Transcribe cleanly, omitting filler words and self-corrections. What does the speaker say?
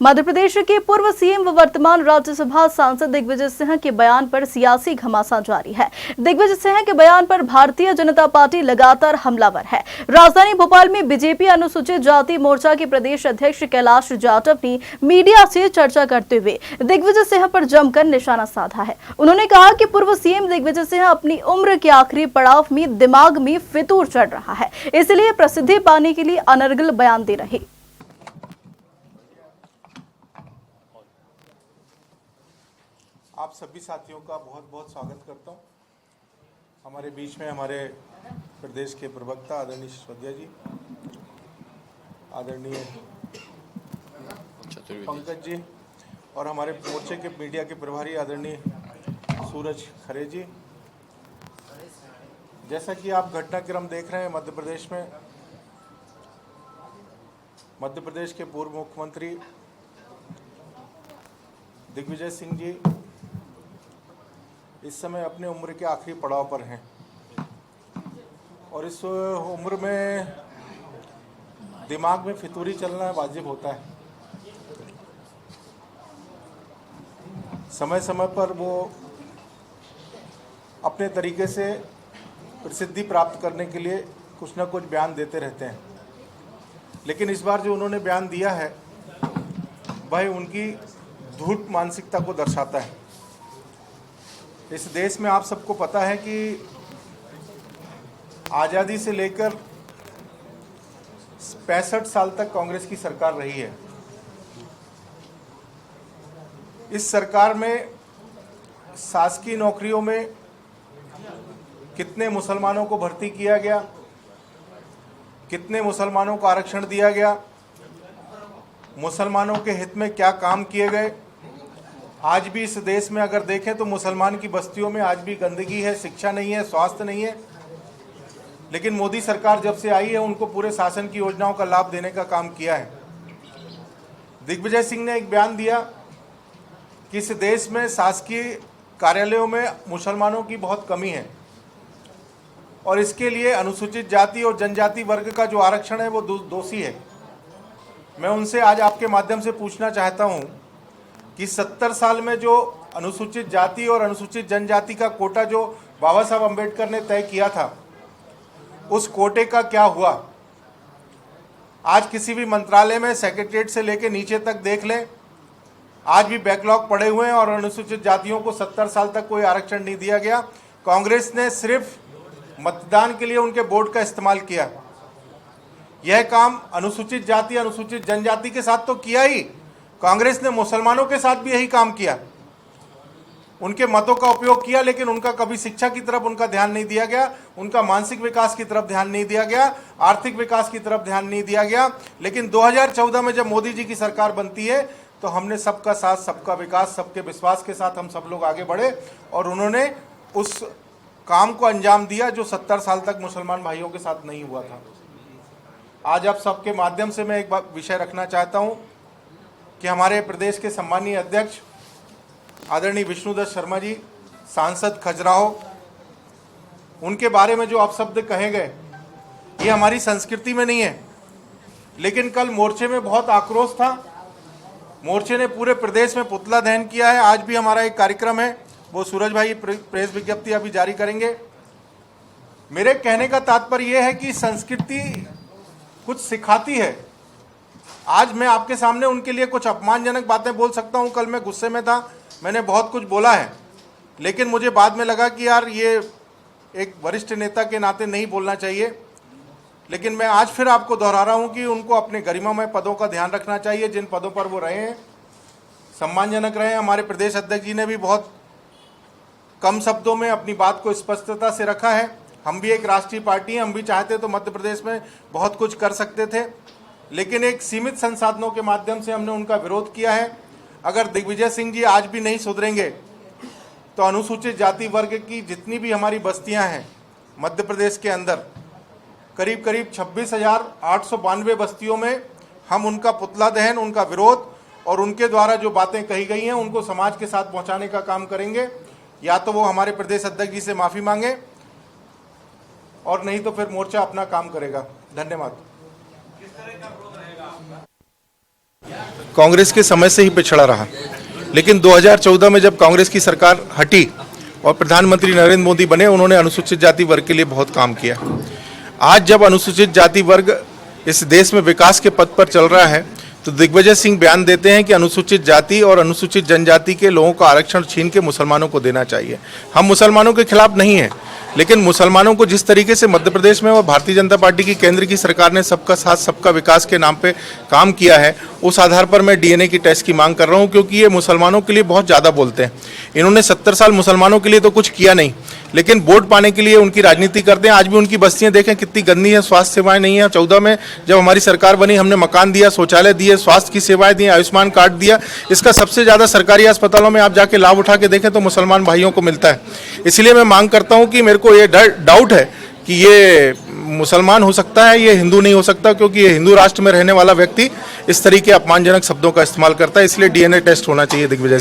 मध्य प्रदेश के पूर्व सीएम व वर्तमान राज्यसभा सांसद दिग्विजय सिंह के बयान पर सियासी घमासान जारी है। दिग्विजय सिंह के बयान पर भारतीय जनता पार्टी लगातार हमलावर है। राजधानी भोपाल में बीजेपी अनुसूचित जाति मोर्चा के प्रदेश अध्यक्ष कैलाश जाटव ने मीडिया से चर्चा करते हुए दिग्विजय सिंह पर जमकर निशाना साधा है। उन्होंने कहा कि पूर्व सीएम दिग्विजय सिंह अपनी उम्र के आखिरी पड़ाव में दिमाग में फितूर चढ़ रहा है, इसलिए प्रसिद्धि पाने के लिए अनर्गल बयान दे रहे। आप सभी साथियों का बहुत बहुत स्वागत करता हूं। हमारे बीच में हमारे प्रदेश के प्रवक्ता आदरणीय सिसोदिया जी, आदरणीय पंकज जी और हमारे मोर्चे के मीडिया के प्रभारी आदरणीय सूरज खरे जी। जैसा कि आप घटनाक्रम देख रहे हैं, मध्य प्रदेश के पूर्व मुख्यमंत्री दिग्विजय सिंह जी इस समय अपने उम्र के आखिरी पड़ाव पर हैं और इस उम्र में दिमाग में फितूरी चलना वाजिब होता है। समय समय पर वो अपने तरीके से प्रसिद्धि प्राप्त करने के लिए कुछ न कुछ बयान देते रहते हैं, लेकिन इस बार जो उन्होंने बयान दिया है वह उनकी धूर्त मानसिकता को दर्शाता है। इस देश में आप सबको पता है कि आज़ादी से लेकर 65 साल तक कांग्रेस की सरकार रही है। इस सरकार में शासकीय नौकरियों में कितने मुसलमानों को भर्ती किया गया, कितने मुसलमानों को आरक्षण दिया गया, मुसलमानों के हित में क्या काम किए गए। आज भी इस देश में अगर देखें तो मुसलमान की बस्तियों में आज भी गंदगी है, शिक्षा नहीं है, स्वास्थ्य नहीं है। लेकिन मोदी सरकार जब से आई है उनको पूरे शासन की योजनाओं का लाभ देने का काम किया है। दिग्विजय सिंह ने एक बयान दिया कि इस देश में शासकीय कार्यालयों में मुसलमानों की बहुत कमी है और इसके लिए अनुसूचित जाति और जनजाति वर्ग का जो आरक्षण है वो दोषी है। मैं उनसे आज आपके माध्यम से पूछना चाहता हूं कि 70 साल में जो अनुसूचित जाति और अनुसूचित जनजाति का कोटा जो बाबा साहब अम्बेडकर ने तय किया था, उस कोटे का क्या हुआ। आज किसी भी मंत्रालय में सेक्रेटरीट से लेकर नीचे तक देख लें, आज भी बैकलॉग पड़े हुए हैं और अनुसूचित जातियों को 70 साल तक कोई आरक्षण नहीं दिया गया। कांग्रेस ने सिर्फ मतदान के लिए उनके वोट का इस्तेमाल किया। यह काम अनुसूचित जाति अनुसूचित जनजाति के साथ तो किया ही, कांग्रेस ने मुसलमानों के साथ भी यही काम किया। उनके मतों का उपयोग किया, लेकिन उनका कभी शिक्षा की तरफ उनका ध्यान नहीं दिया गया, उनका मानसिक विकास की तरफ ध्यान नहीं दिया गया, आर्थिक विकास की तरफ ध्यान नहीं दिया गया। लेकिन 2014 में जब मोदी जी की सरकार बनती है तो हमने सबका साथ सबका विकास सबके विश्वास के साथ हम सब लोग आगे बढ़े और उन्होंने उस काम को अंजाम दिया जो 70 साल तक मुसलमान भाइयों के साथ नहीं हुआ था। आज आप सबके माध्यम से मैं एक विषय रखना चाहता हूं कि हमारे प्रदेश के सम्मानीय अध्यक्ष आदरणीय विष्णुदत्त शर्मा जी, सांसद खजुराहो, उनके बारे में जो अपशब्द कहे गए ये हमारी संस्कृति में नहीं है। लेकिन कल मोर्चे में बहुत आक्रोश था। मोर्चे ने पूरे प्रदेश में पुतला दहन किया है। आज भी हमारा एक कार्यक्रम है, वो सूरज भाई प्रेस विज्ञप्ति अभी जारी करेंगे। मेरे कहने का तात्पर्य यह है कि संस्कृति कुछ सिखाती है। आज मैं आपके सामने उनके लिए कुछ अपमानजनक बातें बोल सकता हूं। कल मैं गुस्से में था, मैंने बहुत कुछ बोला है, लेकिन मुझे बाद में लगा कि यार ये एक वरिष्ठ नेता के नाते नहीं बोलना चाहिए। लेकिन मैं आज फिर आपको दोहरा रहा हूं कि उनको अपने गरिमामय पदों का ध्यान रखना चाहिए, जिन पदों पर वो रहे हैं, सम्मानजनक रहे हैं। हमारे प्रदेश अध्यक्ष जी ने भी बहुत कम शब्दों में अपनी बात को स्पष्टता से रखा है। हम भी एक राष्ट्रीय पार्टी हैं, हम भी चाहते तो मध्य प्रदेश में बहुत कुछ कर सकते थे, लेकिन एक सीमित संसाधनों के माध्यम से हमने उनका विरोध किया है। अगर दिग्विजय सिंह जी आज भी नहीं सुधरेंगे तो अनुसूचित जाति वर्ग की जितनी भी हमारी बस्तियां हैं मध्य प्रदेश के अंदर, करीब करीब 26,892 बस्तियों में हम उनका पुतला दहन, उनका विरोध और उनके द्वारा जो बातें कही गई हैं उनको समाज के साथ पहुंचाने का काम करेंगे। या तो वो हमारे प्रदेश अध्यक्ष जी से माफ़ी मांगे और नहीं तो फिर मोर्चा अपना काम करेगा। धन्यवाद। कांग्रेस के समय से ही पिछड़ा रहा, लेकिन 2014 में जब कांग्रेस की सरकार हटी और प्रधानमंत्री नरेंद्र मोदी बने, उन्होंने अनुसूचित जाति वर्ग के लिए बहुत काम किया। आज जब अनुसूचित जाति वर्ग इस देश में विकास के पथ पर चल रहा है, तो दिग्विजय सिंह बयान देते हैं कि अनुसूचित जाति और अनुसूचित जनजाति के लोगों का आरक्षण छीन के मुसलमानों को देना चाहिए। हम मुसलमानों के खिलाफ नहीं हैं, लेकिन मुसलमानों को जिस तरीके से मध्य प्रदेश में और भारतीय जनता पार्टी की केंद्र की सरकार ने सबका साथ सबका विकास के नाम पे काम किया है, उस आधार पर मैं डीएनए की टेस्ट की मांग कर रहा हूं, क्योंकि ये मुसलमानों के लिए बहुत ज़्यादा बोलते हैं। इन्होंने 70 साल मुसलमानों के लिए तो कुछ किया नहीं, लेकिन वोट पाने के लिए उनकी राजनीति करते हैं। आज भी उनकी बस्तियां देखें कितनी गंदी है, स्वास्थ्य सेवाएं नहीं है। 14 में जब हमारी सरकार बनी, हमने मकान दिया, शौचालय दिए, स्वास्थ्य की सेवाएं दी, आयुष्मान कार्ड दिया। इसका सबसे ज़्यादा सरकारी अस्पतालों में आप जाके लाभ उठा के देखें तो मुसलमान भाइयों को मिलता है। इसलिए मैं मांग करता हूं कि मेरे को ये डाउट है कि ये मुसलमान हो सकता है, ये हिंदू नहीं हो सकता, क्योंकि ये हिंदू राष्ट्र में रहने वाला व्यक्ति इस तरीके अपमानजनक शब्दों का इस्तेमाल करता है। इसलिए डीएनए टेस्ट होना चाहिए दिग्विजय सिंह।